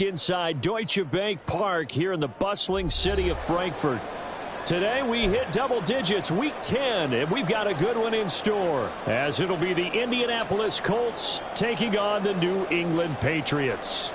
Inside Deutsche Bank Park here in the bustling city of Frankfurt. Today we hit double digits, week 10, and we've got a good one in store, as it'll be the Indianapolis Colts taking on the New England Patriots.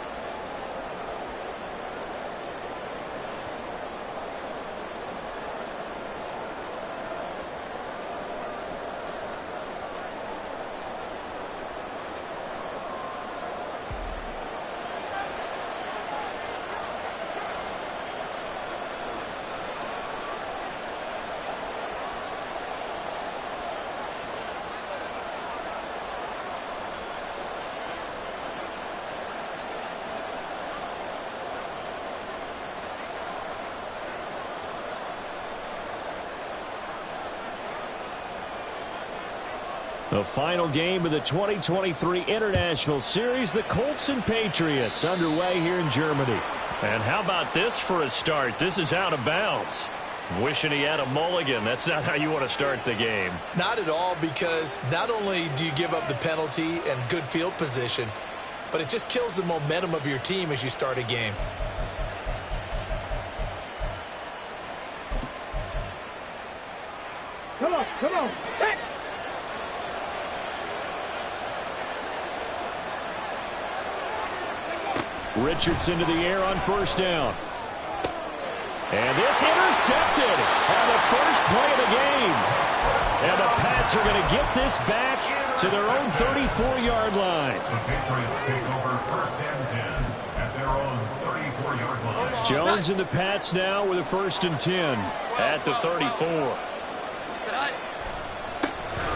The final game of the 2023 International Series, the Colts and Patriots, underway here in Germany. And how about this for a start? This is out of bounds. Wishing he had a mulligan. That's not how you want to start the game. Not at all, because not only do you give up the penalty and good field position, but it just kills the momentum of your team as you start a game. Come on, come on. Hey. Richardson to the air on first down. And this intercepted on the first play of the game. And the Pats are going to get this back to their own 34-yard line. The Patriots take over first and 10 at their own 34-yard line. Jones and the Pats now with a first and 10 at the 34.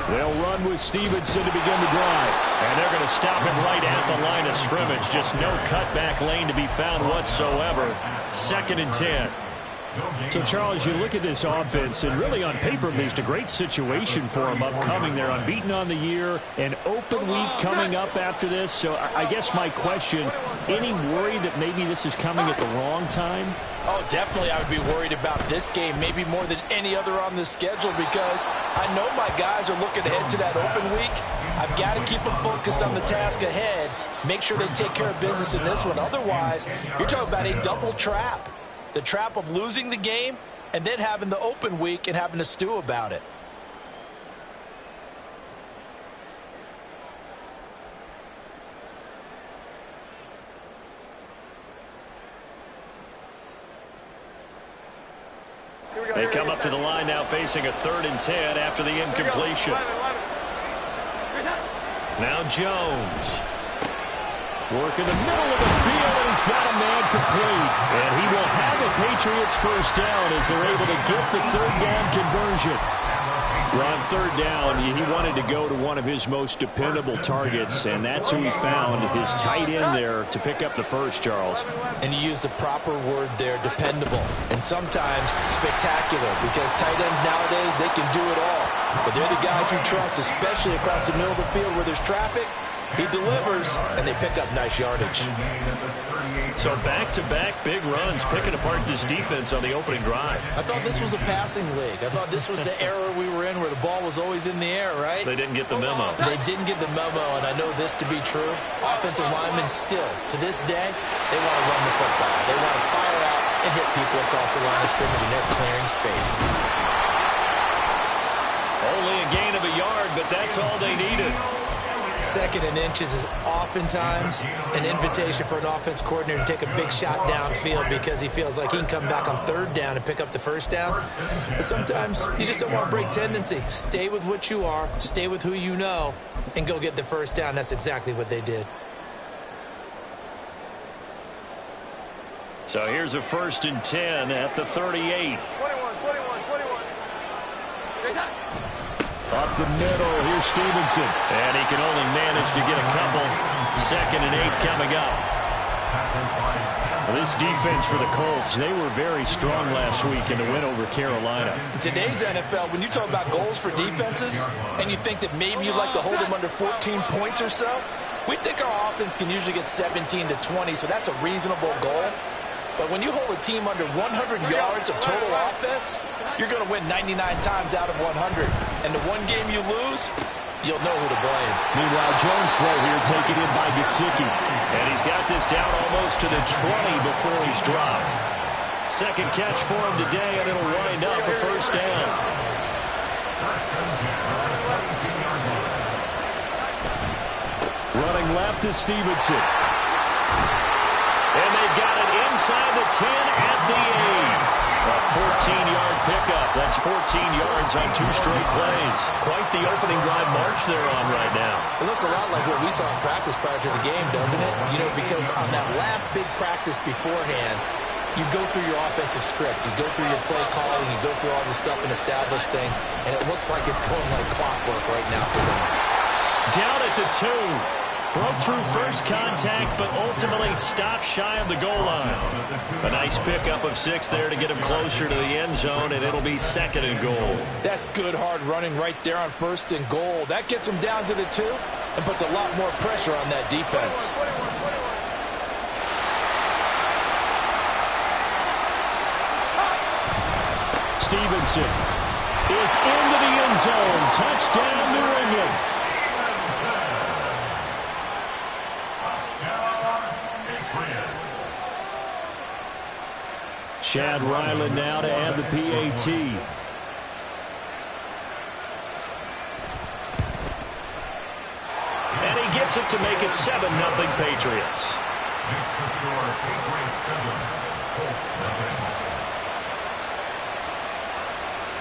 They'll run with Stevenson to begin the drive. And they're going to stop him right at the line of scrimmage. Just no cutback lane to be found whatsoever. Second and 10. So, Charles, you look at this offense, and really on paper, at least, a great situation for them upcoming. They're unbeaten on the year, an open week coming up after this. So I guess my question, any worry that maybe this is coming at the wrong time? Oh, definitely I would be worried about this game, maybe more than any other on the schedule, because I know my guys are looking ahead to that open week. I've got to keep them focused on the task ahead, make sure they take care of business in this one. Otherwise, you're talking about a double trap. The trap of losing the game and then having the open week and having to stew about it. They come up to the line now facing a 3rd and 10 after the incompletion. Now Jones. Work in the middle of the field, and he's got a man complete. And he will have a Patriots first down as they're able to get the 3rd down conversion. Well, on 3rd down, he wanted to go to one of his most dependable targets, and that's who he found, his tight end there, to pick up the first, Charles. And you use the proper word there, dependable, and sometimes spectacular, because tight ends nowadays, they can do it all. But they're the guys you trust, especially across the middle of the field where there's traffic. He delivers, and they pick up nice yardage. So back-to-back big runs, picking apart this defense on the opening drive. I thought this was a passing league. I thought this was the era we were in where the ball was always in the air, right? They didn't get the memo. They didn't get the memo, and I know this to be true. Offensive linemen still, to this day, they want to run the football. They want to fire out and hit people across the line of scrimmage, and they're clearing space. Only a gain of a yard, but that's all they needed. 2nd and inches is oftentimes an invitation for an offense coordinator to take a big shot downfield because he feels like he can come back on 3rd down and pick up the first down. But sometimes you just don't want to break tendency. Stay with what you are, stay with who you know, and go get the first down. That's exactly what they did. So here's a 1st and 10 at the 38. 21. Up the middle, here's Stevenson. And he can only manage to get a couple. 2nd and 8 coming up. Well, this defense for the Colts, they were very strong last week in the win over Carolina. In today's NFL, when you talk about goals for defenses, and you think that maybe you'd like to hold them under 14 points or so, we think our offense can usually get 17 to 20, so that's a reasonable goal. But when you hold a team under 100 yards of total offense, you're going to win 99 times out of 100. And the one game you lose, you'll know who to blame. Meanwhile, Jones' throw here taken in by Gesicki. And he's got this down almost to the 20 before he's dropped. Second catch for him today, and it'll wind up a first down. Running left is Stevenson. And they've got it inside the 10 at the 8. A 14-yard pickup. That's 14 yards on 2 straight plays. Quite the opening drive march they're on right now. It looks a lot like what we saw in practice prior to the game, doesn't it? You know, because on that last big practice beforehand, you go through your offensive script. You go through your play calling. You go through all the stuff and establish things. And it looks like it's going like clockwork right now for them. Down at the 2. Broke through first contact, but ultimately stopped shy of the goal line. A nice pickup of 6 there to get him closer to the end zone, and it'll be 2nd and goal. That's good, hard running right there on 1st and goal. That gets him down to the 2 and puts a lot more pressure on that defense. Stevenson is into the end zone. Touchdown, New England. Chad Ryland now to add the PAT. And he gets it to make it 7-0 Patriots. Makes the score Patriots 7, Colts 7.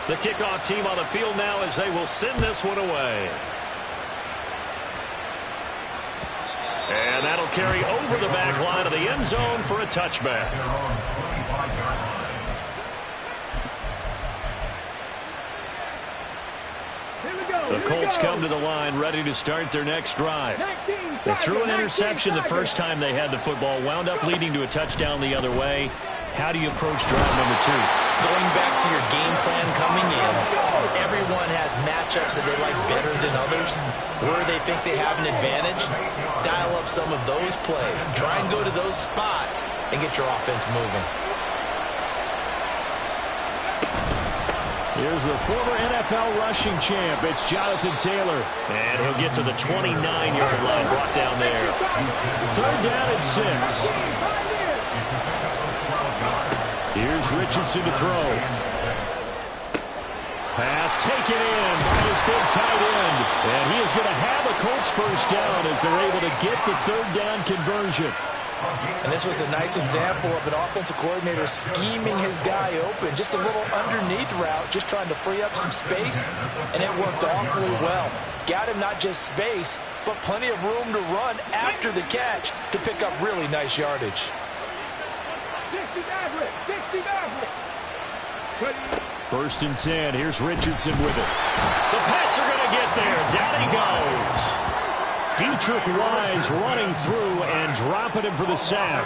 The kickoff team on the field now as they will send this one away. And that'll carry over the back line of the end zone for a touchback. Their own 25-yard line. The Colts come to the line ready to start their next drive. They threw an interception the first time they had the football, wound up leading to a touchdown the other way. How do you approach drive number 2? Going back to your game plan coming in, everyone has matchups that they like better than others. Where they think they have an advantage, dial up some of those plays. Try and go to those spots and get your offense moving. Here's the former NFL rushing champ. It's Jonathan Taylor. And he'll get to the 29-yard line, brought down there. 3rd down and 6. Here's Richardson to throw. Pass taken in by his big tight end. And he is going to have a Colts first down as they're able to get the 3rd down conversion. And this was a nice example of an offensive coordinator scheming his guy open. Just a little underneath route, just trying to free up some space, and it worked awfully well. Got him not just space, but plenty of room to run after the catch to pick up really nice yardage. 1st and 10. Here's Richardson with it. The Pats are going to get there. Down he goes. Dietrich Wise running through and dropping him for the sack.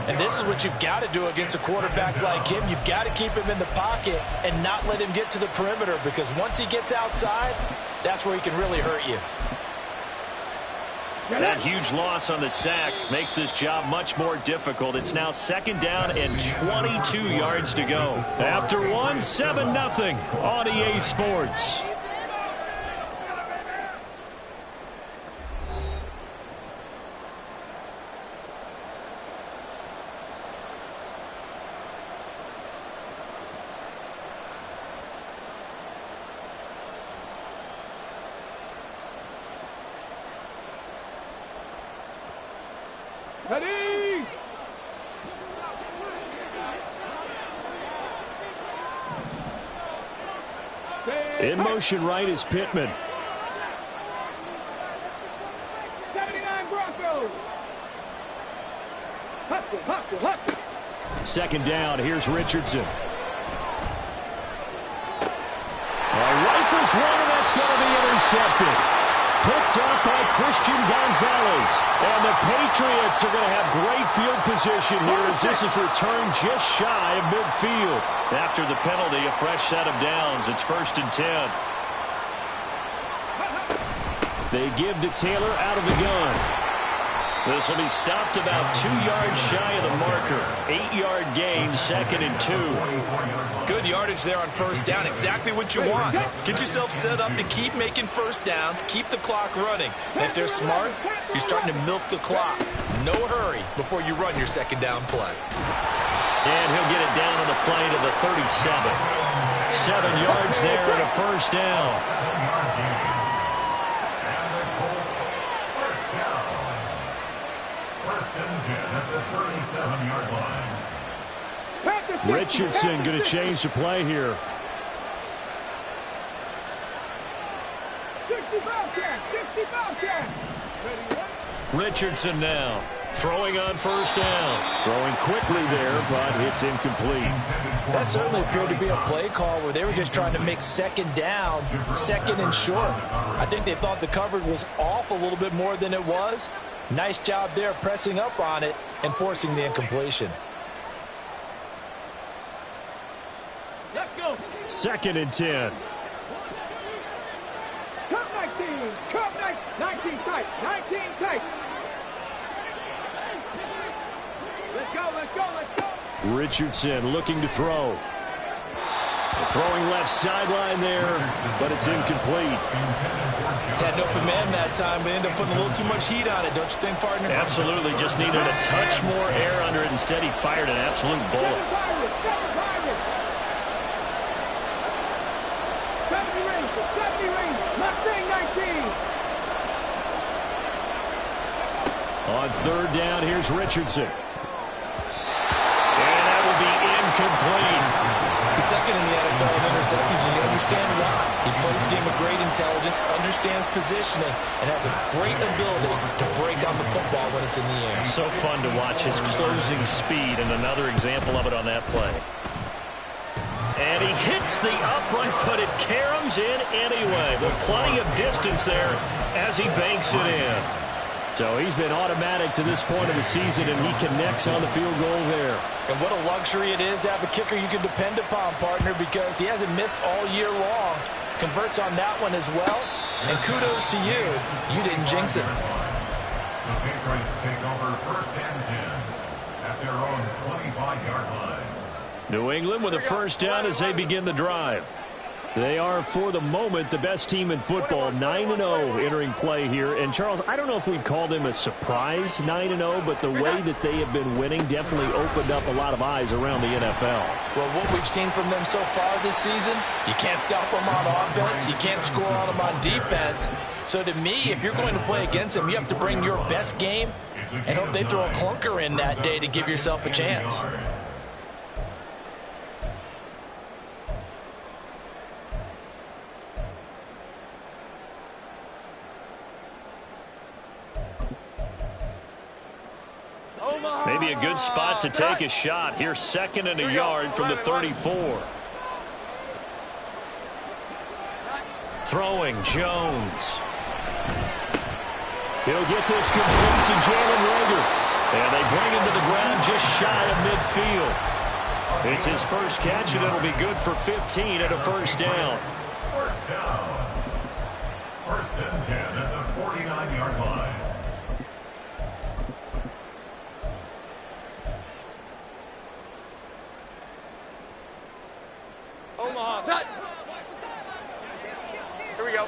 And this is what you've got to do against a quarterback like him. You've got to keep him in the pocket and not let him get to the perimeter, because once he gets outside, that's where he can really hurt you. That huge loss on the sack makes this job much more difficult. It's now 2nd down and 22 yards to go. After one, 7-0 on EA Sports. Ready! In motion right is Pittman. 79 Broncos! Hustle, hustle, hustle! 2nd down, here's Richardson. Rifles one, and that's going to be intercepted. Picked up by Christian Gonzalez. And the Patriots are going to have great field position here as this is returned just shy of midfield. After the penalty, a fresh set of downs. It's 1st and 10. They give to Taylor out of the gun. This will be stopped about 2 yards shy of the marker. 8-yard gain, 2nd and 2. Good yardage there on first down. Exactly what you want. Get yourself set up to keep making first downs, keep the clock running. And if they're smart, you're starting to milk the clock. No hurry before you run your second down play. And he'll get it down on the play to the 37. 7 yards there and a first down. Richardson going to change the play here. 65 10. Richardson now throwing on first down. Throwing quickly there, but it's incomplete. That certainly appeared to be a play call where they were just trying to make second down, second and short. I think they thought the coverage was off a little bit more than it was. Nice job there pressing up on it and forcing the incompletion. Let's go. 2nd and 10. Cup 19. Cup 19 tight. 19 tight. Let's go. Let's go. Let's go. Richardson looking to throw. Throwing left sideline there, but it's incomplete. Had an open man that time, but ended up putting a little too much heat on it, don't you think, partner? Absolutely. Just needed a touch more air under it. Instead, he fired an absolute bullet. 70 rings. Mustang 19. On 3rd down, here's Richardson. And that will be incomplete. The second in the NFL in interceptions, and you understand why. He plays a game of great intelligence, understands positioning, and has a great ability to break on the football when it's in the air. So fun to watch his closing speed, and another example of it on that play. And he hits the upright, but it caroms in anyway. With plenty of distance there as he banks it in. So he's been automatic to this point of the season, and he connects on the field goal there. And what a luxury it is to have a kicker you can depend upon, partner, because he hasn't missed all year long. Converts on that one as well. And kudos to you. You didn't jinx it. The Patriots take over 1st and 10 at their own 25-yard line. New England with a first down as they begin the drive. They are, for the moment, the best team in football, 9-0 entering play here. And, Charles, I don't know if we'd call them a surprise 9-0, but the way that they have been winning definitely opened up a lot of eyes around the NFL. Well, what we've seen from them so far this season, you can't stop them on offense, you can't score on them on defense. So to me, if you're going to play against them, you have to bring your best game and hope they throw a clunker in that day to give yourself a chance. Maybe a good spot to take a shot. Here's 2nd and a yard from the 34. Throwing, Jones. He'll get this complete to Jalen Rager. And they bring him to the ground just shy of midfield. It's his first catch, and it'll be good for 15 at a first down. First down. 1st and 10 at the 49-yard line. Omaha. Set. Here we go.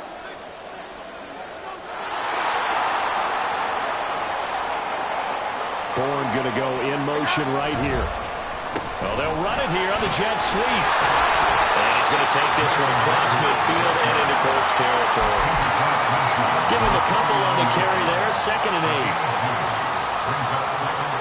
Bourne going to go in motion right here. Well, they'll run it here on the jet sweep. And he's going to take this one across midfield and into Colts territory. Give him a couple on the carry there. 2nd and 8. Brings up 2nd and 8.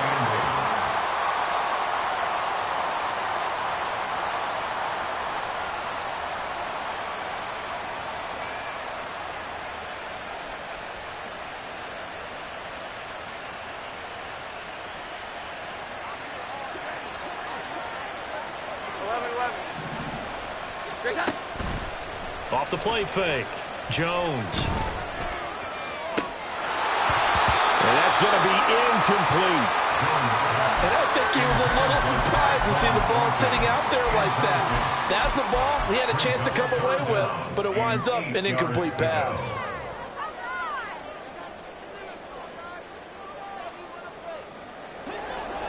Off the play fake. Jones. And that's going to be incomplete. And I think he was a little surprised to see the ball sitting out there like that. That's a ball he had a chance to come away with, but it winds up an incomplete pass.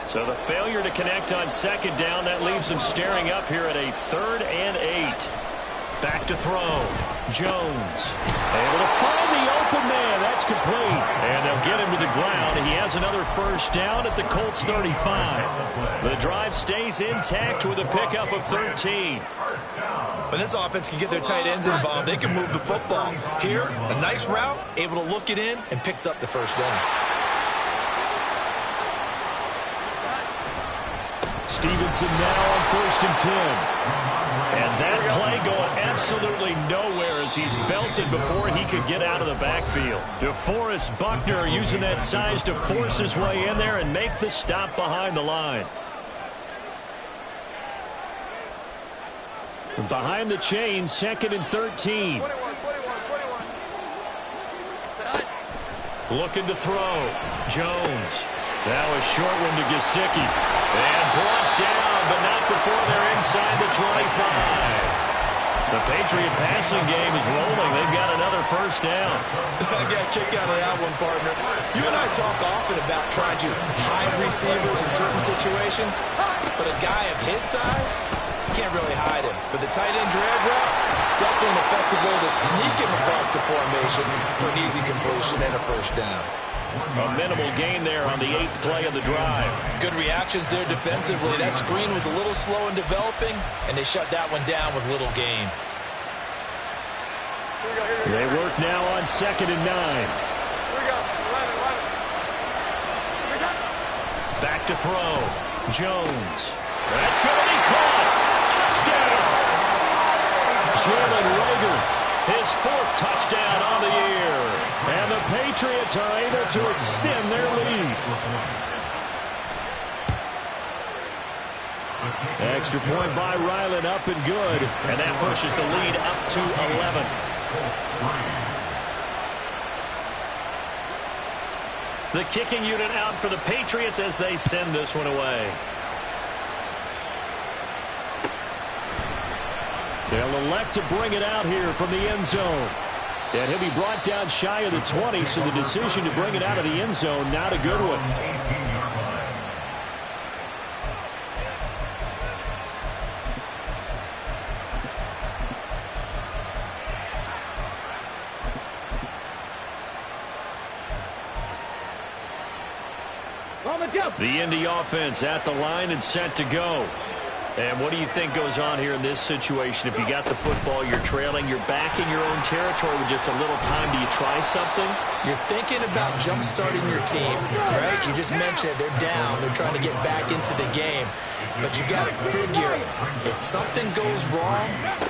So the failure to connect on second down, that leaves them staring up here at a 3rd and 8. Back to throw. Jones able to find the open man. That's complete. And they'll get him to the ground. He has another first down at the Colts 35. The drive stays intact with a pickup of 13. When this offense can get their tight ends involved, they can move the football. Here, a nice route, able to look it in, and picks up the first down. Stevenson now on 1st and 10. And that play going absolutely nowhere as he's belted before he could get out of the backfield. DeForest Buckner using that size to force his way in there and make the stop behind the line. Behind the chain, 2nd and 13. Looking to throw. Jones. Now a short one to Gesicki. And brought down, but not before they're inside the 25. The Patriot passing game is rolling. They've got another first down. I got a kick out of that one, partner. You and I talk often about trying to hide receivers in certain situations, but a guy of his size, you can't really hide him. But the tight end drag route, definitely an effective way to sneak him across the formation for an easy completion and a first down. A minimal gain there on the 8th play of the drive. Good reactions there defensively. That screen was a little slow in developing, and they shut that one down with little gain. They work now on 2nd and 9. Back to throw. Jones. That's going to be caught. Touchdown. Jalen Reagor, his 4th touchdown on the year. And the Patriots are able to extend their lead. Extra point by Ryland, up and good. And that pushes the lead up to 11. The kicking unit out for the Patriots as they send this one away. They'll elect to bring it out here from the end zone. And he'll be brought down shy of the 20, so the decision to bring it out of the end zone, not a good one. The Indy offense at the line and set to go. And what do you think goes on here in this situation? If you got the football, you're trailing, you're back in your own territory with just a little time. Do you try something? You're thinking about jump-starting your team, right? You just mentioned it. They're down. They're trying to get back into the game. But you got to figure, if something goes wrong,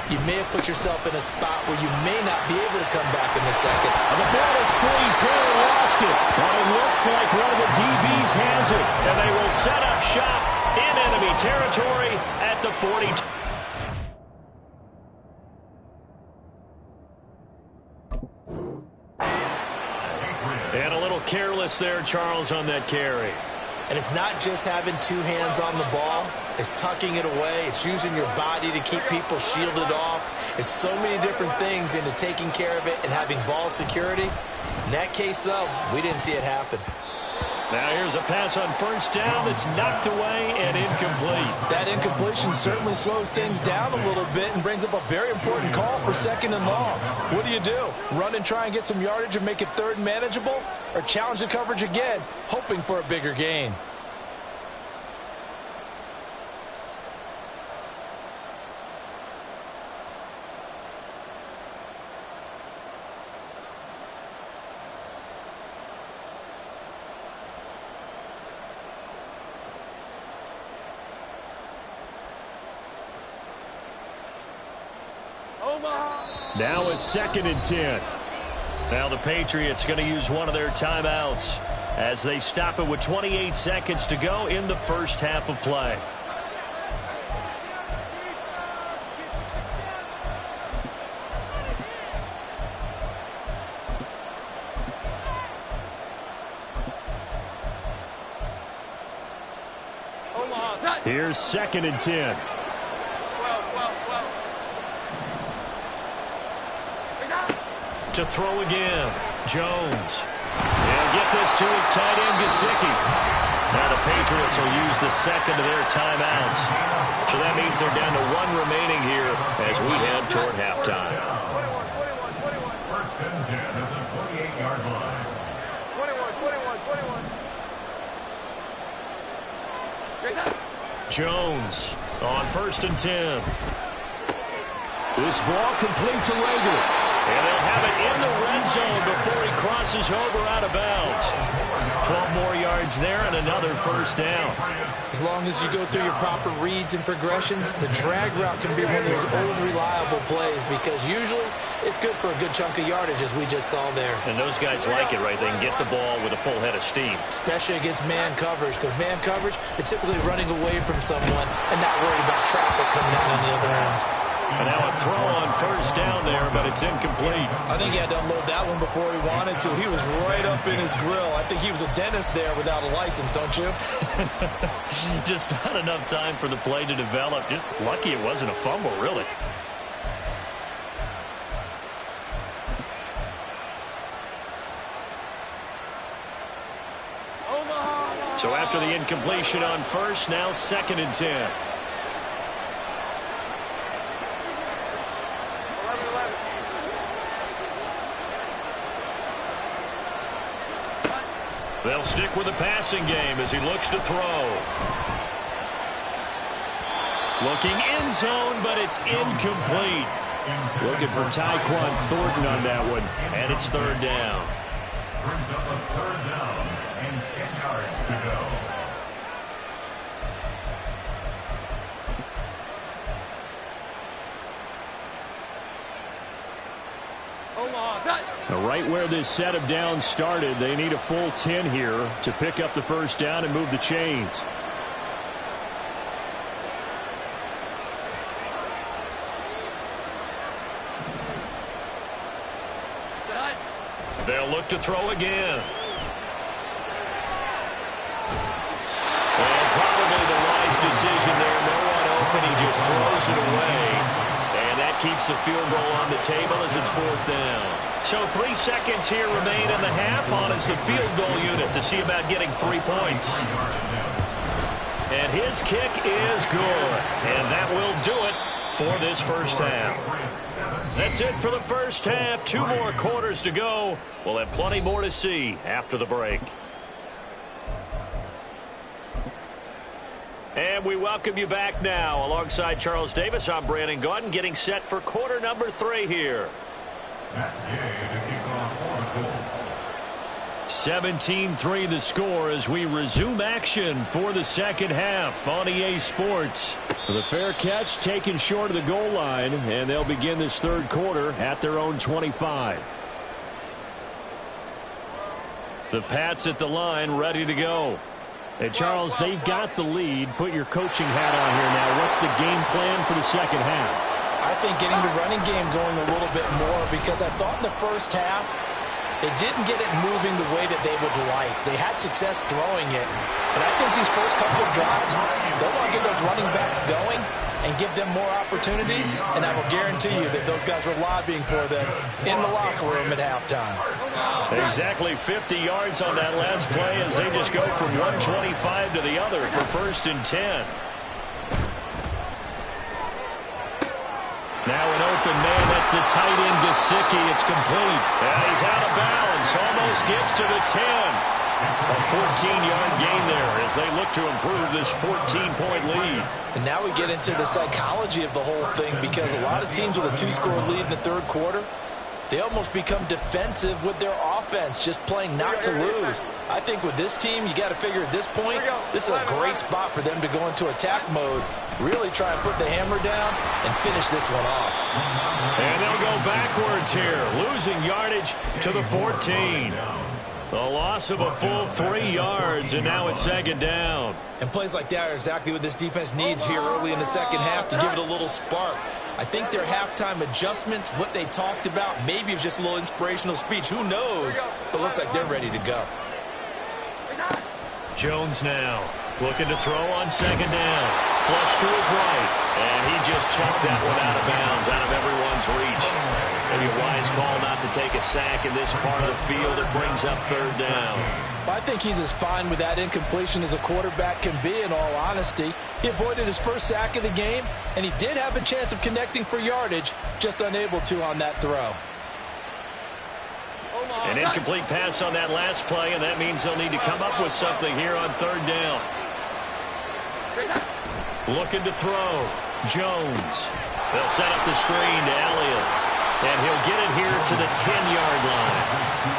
you may have put yourself in a spot where you may not be able to come back in the second. The ball is free. Taylor lost it. But it looks like one of the DBs has it. And they will set up shop in enemy territory at the 42. And a little careless there, Charles, on that carry. And it's not just having 2 hands on the ball. It's tucking it away. It's using your body to keep people shielded off. It's so many different things into taking care of it and having ball security. In that case, though, we didn't see it happen. Now here's a pass on first down that's knocked away and incomplete. That incompletion certainly slows things down a little bit and brings up a very important call for 2nd and long. What do? Run and try and get some yardage and make it 3rd and manageable? Or challenge the coverage again, hoping for a bigger gain? Now it's 2nd and 10. Now the Patriots going to use one of their timeouts as they stop it with 28 seconds to go in the first half of play. Here's 2nd and 10. To throw again. Jones. He'll get this to his tight end, Gesicki. Now the Patriots will use the second of their timeouts. So that means they're down to one remaining here as we head toward halftime. 1st and 10 at the 28-yard line. 21. Jones on 1st and 10. This ball complete to Rager. And they'll have it in the red zone before he crosses over out of bounds. 12 more yards there and another first down. As long as you go through your proper reads and progressions, the drag route can be one of those old reliable plays because usually it's good for a good chunk of yardage as we just saw there. And those guys like it, right? They can get the ball with a full head of steam. Especially against man coverage because man coverage, they're typically running away from someone and not worried about traffic coming out on the other end. And now a throw on first down there, but it's incomplete. I think he had to unload that one before he wanted to. He was right up in his grill. I think he was a dentist there without a license, don't you? Just not enough time for the play to develop. Just lucky it wasn't a fumble, really. So after the incompletion on first, now 2nd and 10. They'll stick with the passing game as he looks to throw. Looking end zone, but it's incomplete. Looking for Tyquan Thornton on that one. And it's 3rd down. Brings up a 3rd down and 10 yards to go. Right where this set of downs started, they need a full 10 here to pick up the first down and move the chains. They'll look to throw again. And probably the wise decision there. No one open. He just throws it away. And that keeps the field goal on the table as it's 4th down. So 3 seconds here remain in the half on as the field goal unit to see about getting 3 points. And his kick is good. And that will do it for this first half. That's it for the first half. 2 more quarters to go. We'll have plenty more to see after the break. And we welcome you back now. Alongside Charles Davis, I'm Brandon Gaudin, getting set for quarter number 3 here. Matt Gay to kick off for the Colts. 17-3 the score as we resume action for the second half on EA Sports. The fair catch taken short of the goal line, and they'll begin this 3rd quarter at their own 25. The Pats at the line ready to go. Hey, Charles, they've got the lead. Put your coaching hat on here now. What's the game plan for the second half? I think getting the running game going a little bit more because I thought in the first half they didn't get it moving the way that they would like. They had success throwing it. But I think these first couple of drives, they want to get those running backs going and give them more opportunities. And I will guarantee you that those guys were lobbying for them in the locker room at halftime. Exactly 50 yards on that last play as they just go from 125 to the other for 1st and 10. Now an open man, that's the tight end, Gesicki. It's complete. And he's out of bounds. Almost gets to the 10. A 14-yard gain there as they look to improve this 14-point lead. And now we get into the psychology of the whole thing because a lot of teams with a 2-score lead in the 3rd quarter, they almost become defensive with their offense, just playing not to lose. I think with this team, you got to figure at this point, this is a great spot for them to go into attack mode, really try and put the hammer down and finish this one off. And they'll go backwards here, losing yardage to the 14. The loss of a full 3 yards, and now it's 2nd down. And plays like that are exactly what this defense needs here early in the second half to give it a little spark. I think their halftime adjustments, what they talked about, maybe it was just a little inspirational speech. Who knows? But looks like they're ready to go. Jones now looking to throw on 2nd down. Flush to his right. And he just chucked that one out of bounds, out of everyone's reach. Maybe a wise call not to take a sack in this part of the field. It brings up third down. I think he's as fine with that incompletion as a quarterback can be, in all honesty. He avoided his first sack of the game, and he did have a chance of connecting for yardage, just unable to on that throw. An incomplete pass on that last play, and that means they'll need to come up with something here on third down. Looking to throw. Jones. They'll set up the screen to Elliott. And he'll get it here to the 10-yard line.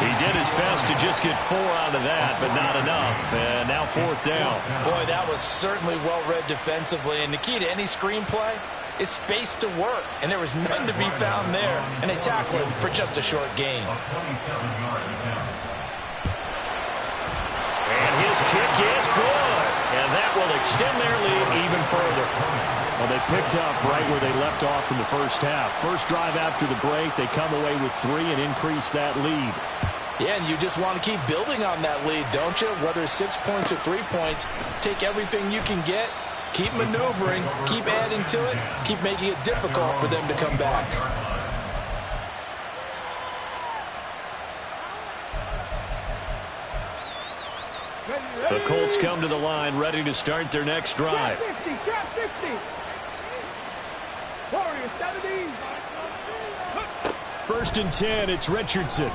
He did his best to just get 4 out of that, but not enough. And now fourth down. Boy, that was certainly well-read defensively. And the key to any screenplay is space to work. And there was none to be found there. And they tackle him for just a short gain. And his kick is good. And that will extend their lead even further. Well, they picked up right where they left off in the first half. First drive after the break, they come away with 3 and increase that lead. Yeah, and you just want to keep building on that lead, don't you? Whether it's 6 points or 3 points, take everything you can get, keep maneuvering, keep adding to it, keep making it difficult for them to come back. The Colts come to the line, ready to start their next drive. First and 10, it's Richardson.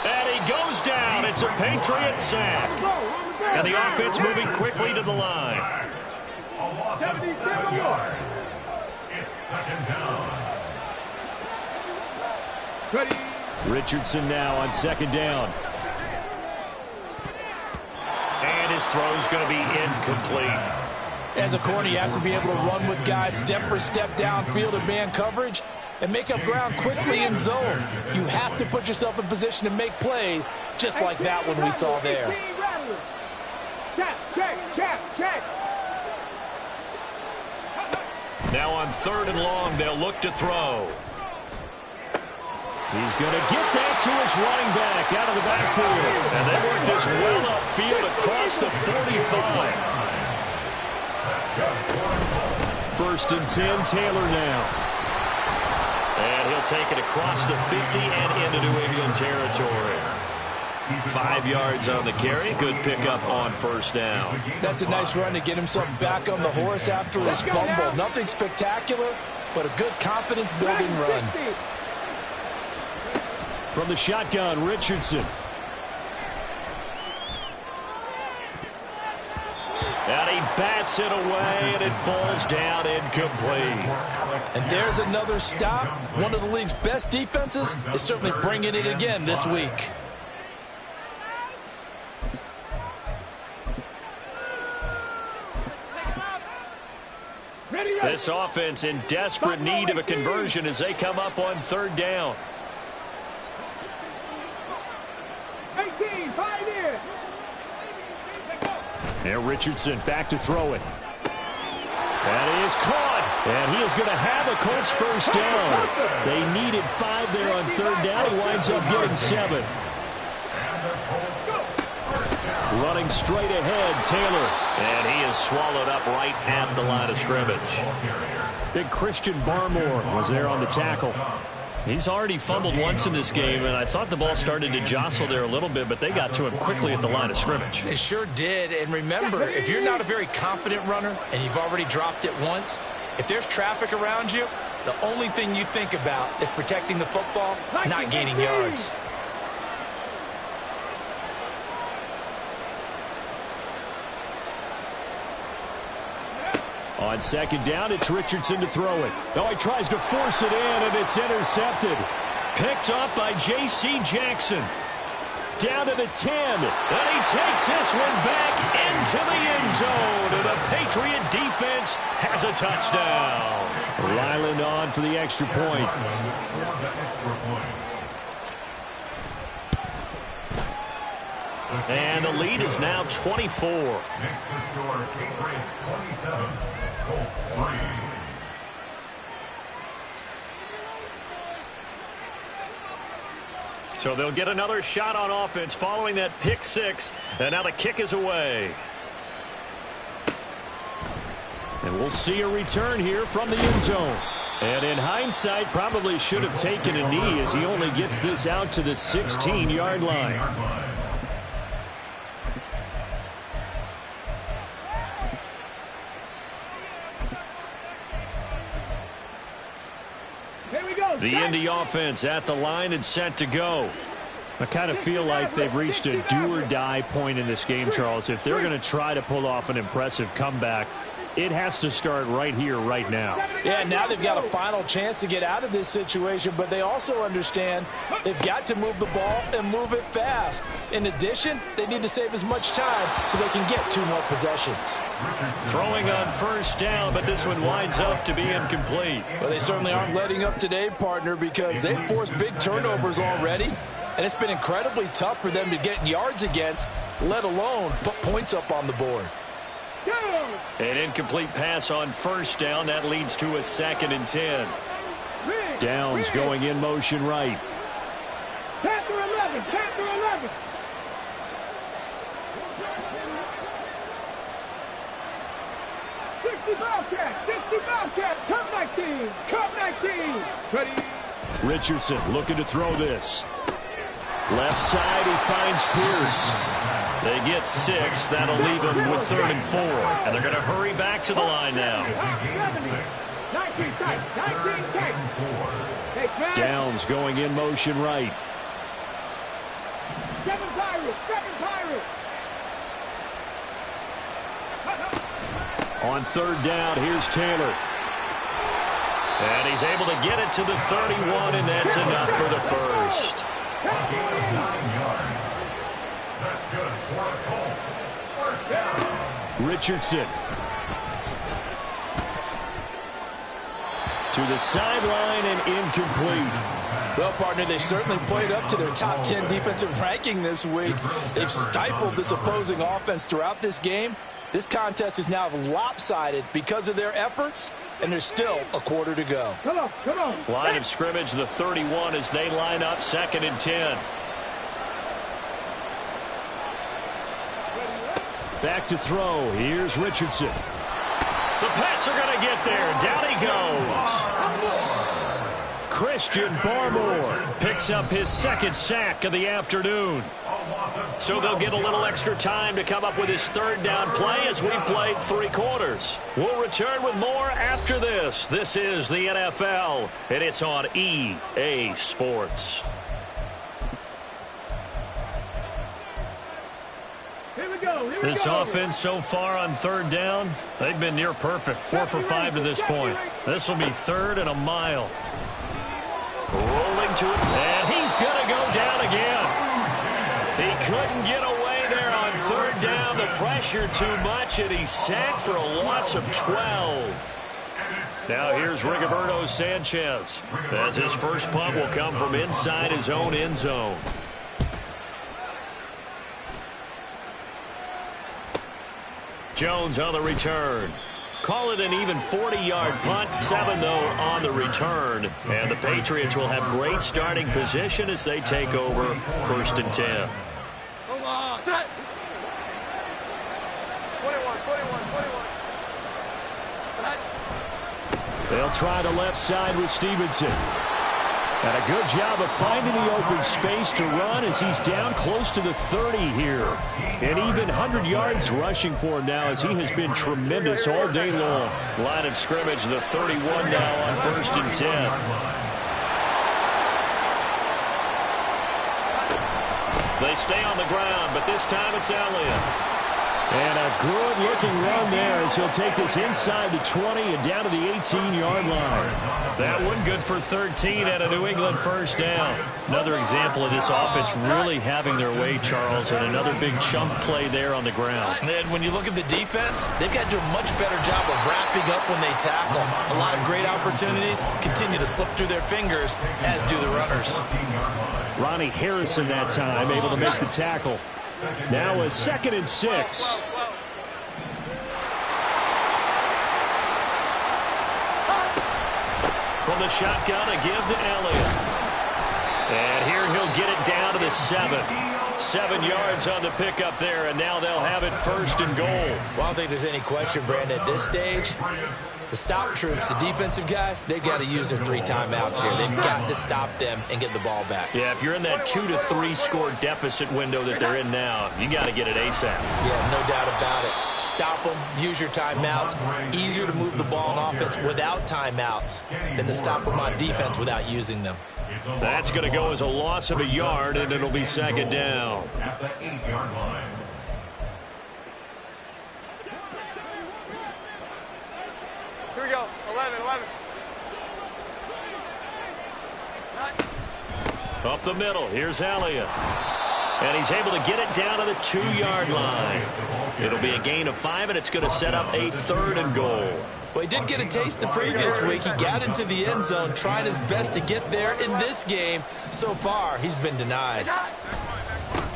And he goes down. It's a Patriot sack. And the offense moving quickly to the line. A loss of 7 yards. It's second down. Richardson now on second down. And his throw's going to be incomplete. As a corner, you have to be able to run with guys step for step downfield in man coverage and make up ground quickly in zone. You have to put yourself in position to make plays, just like that one we saw there. Now on third and long, they'll look to throw. He's going to get that to his running back out of the backfield. And they work this well upfield across the 45. First and 10, Taylor now. And he'll take it across the 50 and into New England territory. 5 yards on the carry. Good pickup on first down. That's a nice run to get himself back on the horse after his fumble. Nothing spectacular, but a good confidence-building run. From the shotgun, Richardson. And he bats it away, and it falls down incomplete. And there's another stop. One of the league's best defenses is certainly bringing it again this week. This offense in desperate need of a conversion as they come up on third down. 18, 5 in. Now Richardson back to throw it. That is caught. And he is going to have a Colts first down. They needed 5 there on third down. He winds up getting 7. Running straight ahead, Taylor. And he is swallowed up right at the line of scrimmage. Big Christian Barmore was there on the tackle. He's already fumbled once in this game, and I thought the ball started to jostle there a little bit, but they got to him quickly at the line of scrimmage. They sure did. And remember, if you're not a very confident runner and you've already dropped it once, if there's traffic around you, the only thing you think about is protecting the football, not gaining yards. On second down, it's Richardson to throw it. Oh, he tries to force it in, and it's intercepted. Picked up by J.C. Jackson. Down to the 10. And he takes this one back into the end zone. And the Patriot defense has a touchdown. Ryland on for the extra point. And the lead is now 24. Makes the score Patriots 27, Colts 3. So they'll get another shot on offense following that pick 6. And now the kick is away. And we'll see a return here from the end zone. And in hindsight, probably should have taken a knee as he only gets this out to the 16-yard line. Here we go. The Indy offense at the line and set to go. I kind of feel like they've reached a do-or-die point in this game, Charles. If they're going to try to pull off an impressive comeback, it has to start right here, right now. Yeah, now they've got a final chance to get out of this situation, but they also understand they've got to move the ball and move it fast. In addition, they need to save as much time so they can get 2 more possessions. Throwing on first down, but this one winds up to be incomplete. Well, they certainly aren't letting up today, partner, because they've forced big turnovers already, and it's been incredibly tough for them to get yards against, let alone put points up on the board. An incomplete pass on first down. That leads to a 2nd and 10. Downs going in motion right. Panther 11. Panther 11. Bobcat. 60 Bobcat. Cup 19. Cup 19. Ready. Richardson looking to throw this. Left side, he finds Pierce. They get 6. That'll leave them with 3rd and 4. And they're going to hurry back to the line now. 19 tight. 19 tight. Downs going in motion right. 7 Pirates. 7 Pirates. On 3rd down, here's Taylor. And he's able to get it to the 31, and that's enough for the first. 9 yards. That's good for the Colts. First down. Richardson. To the sideline and incomplete. Well, partner, they certainly played up to their top 10 defensive ranking this week. They've stifled this opposing offense throughout this game. This contest is now lopsided because of their efforts, and there's still a quarter to go. Come on, come on. Line of scrimmage, the 31, as they line up 2nd and 10. Back to throw. Here's Richardson. The Pats are going to get there. Down he goes. Christian Barmore picks up his 2nd sack of the afternoon. So they'll get a little extra time to come up with his 3rd down play as we've played 3 quarters. We'll return with more after this. This is the NFL, and it's on EA Sports. Here we go. This offense so far on 3rd down, they've been near perfect. 4 for 5 to this point. This will be 3rd and a mile. Rolling to it, and he's going to go down again. He couldn't get away there on 3rd down. The pressure too much, and he's sacked for a loss of 12. Now here's Rigoberto Sanchez, as his first punt will come from inside his own end zone. Jones on the return. Call it an even 40-yard punt, 7 though on the return. And the Patriots will have great starting position as they take over 1st and 10. Come on, set. 21. They'll try the left side with Stevenson. And a good job of finding the open space to run as he's down close to the 30 here. And even 100 yards rushing for him now as he has been tremendous all day long. Line of scrimmage, the 31 now on 1st and 10. They stay on the ground, but this time it's Elliott. And a good-looking run there as he'll take this inside the 20 and down to the 18-yard line. That one good for 13 at a New England 1st down. Another example of this offense really having their way, Charles, and another big chunk play there on the ground. And then when you look at the defense, they've got to do a much better job of wrapping up when they tackle. A lot of great opportunities continue to slip through their fingers, as do the runners. Ronnie Harrison that time able to make the tackle. Now a 2nd and 6. From the shotgun, a give to Elliott. And here he'll get it down to the 7. 7 yards on the pickup there, and now they'll have it 1st and goal. Well, I don't think there's any question, Brandon, at this stage, the stop troops, the defensive guys, they've got to use their 3 timeouts here. They've got to stop them and get the ball back. Yeah, if you're in that 2 to 3 score deficit window that they're in now, you got to get it ASAP. Yeah, no doubt about it. Stop them, use your timeouts. Easier to move the ball on offense without timeouts than to stop them on defense without using them. That's going to go as a loss of a yard, and it'll be 2nd down. At the 8-yard line. Here we go. 11. Up the middle, here's Elliott. And he's able to get it down to the 2-yard line. It'll be a gain of 5, and it's going to set up a 3rd and goal. Well, he did get a taste the previous week. He got into the end zone, trying his best to get there. In this game, so far, he's been denied.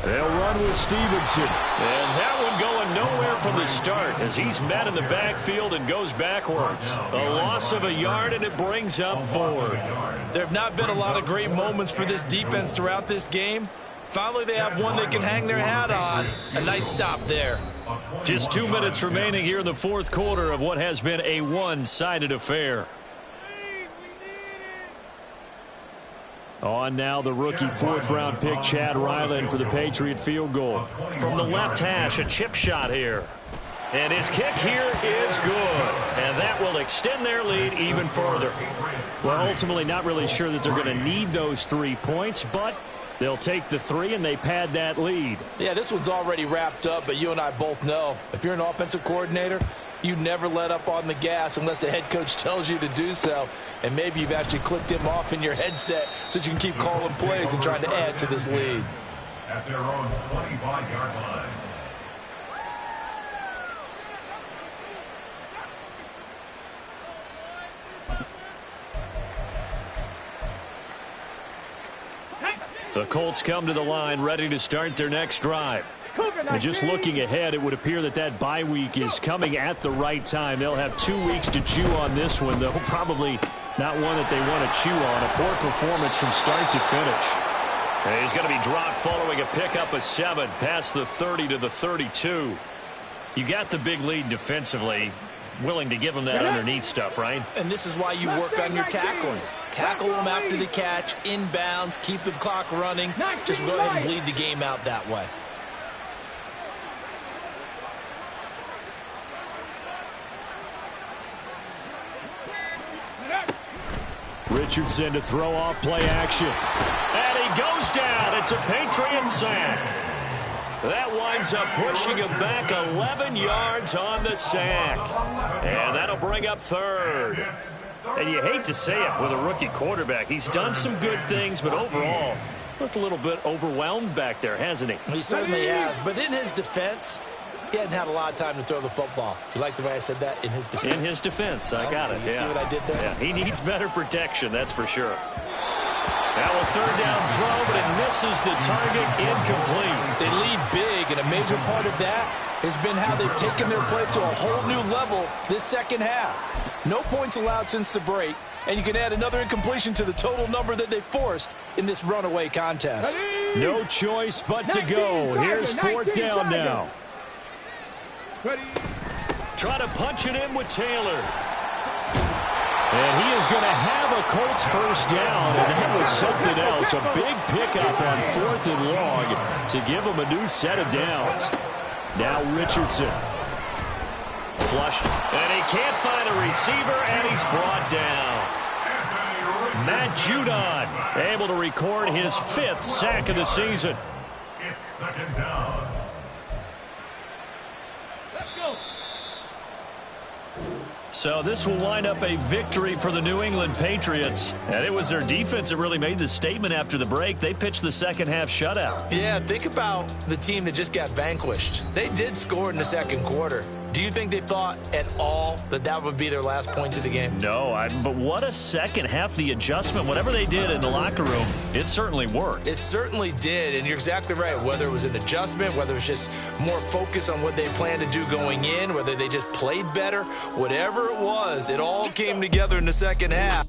They'll run with Stevenson. And that one going nowhere from the start as he's met in the backfield and goes backwards. A loss of a yard, and it brings up 4th. There have not been a lot of great moments for this defense throughout this game. Finally, they have one they can hang their hat on. A nice stop there. Just 2 minutes remaining here in the 4th quarter of what has been a one-sided affair. On now the rookie 4th-round pick, Chad Ryland, for the Patriot field goal. From the left hash, a chip shot here. And his kick here is good. And that will extend their lead even further. Well, ultimately not really sure that they're going to need those 3 points, but they'll take the 3 and they pad that lead. Yeah, this one's already wrapped up, but you and I both know if you're an offensive coordinator, you never let up on the gas unless the head coach tells you to do so. And maybe you've actually clicked him off in your headset so you can keep calling plays and trying to add to this lead. At their own 25-yard line. The Colts come to the line ready to start their next drive. And just looking ahead, it would appear that that bye week is coming at the right time. They'll have 2 weeks to chew on this one, though probably not one that they want to chew on. A poor performance from start to finish. And he's going to be dropped following a pickup of 7 past the 30 to the 32. You got the big lead defensively. Willing to give them that underneath stuff, right? And this is why you work on your tackling. Tackle them after the catch, inbounds, keep the clock running. Just go ahead and bleed the game out that way. Richardson to throw off play action. And he goes down. It's a Patriot sack. That winds up pushing him back 11 yards on the sack. And that'll bring up 3rd. And you hate to say it with a rookie quarterback. He's done some good things, but overall, looked a little bit overwhelmed back there, hasn't he? He certainly has. But in his defense, he hadn't had a lot of time to throw the football. You like the way I said that? In his defense. In his defense. I got it. You see what I did there? Yeah, he needs better protection, that's for sure. Now a 3rd down throw, but it misses the target, incomplete. They lead big, and a major part of that has been how they've taken their play to a whole new level this second half. No points allowed since the break, and you can add another incompletion to the total number that they forced in this runaway contest. No choice but to go. Here's 4th down now. Try to punch it in with Taylor. And he is going to have a Colts 1st down, and that was something else. A big pickup on 4th and long to give him a new set of downs. Now Richardson. Flushed. And he can't find a receiver, and he's brought down. Matt Judon able to record his 5th sack of the season. It's 2nd down. So this will wind up a victory for the New England Patriots. And it was their defense that really made the statement after the break. They pitched the second half shutout. Yeah, think about the team that just got vanquished. They did score in the 2nd quarter. Do you think they thought at all that that would be their last points of the game? No, but what a second half. The adjustment, whatever they did in the locker room, it certainly worked. It certainly did, and you're exactly right. Whether it was an adjustment, whether it was just more focus on what they planned to do going in, whether they just played better, whatever it was, it all came together in the second half.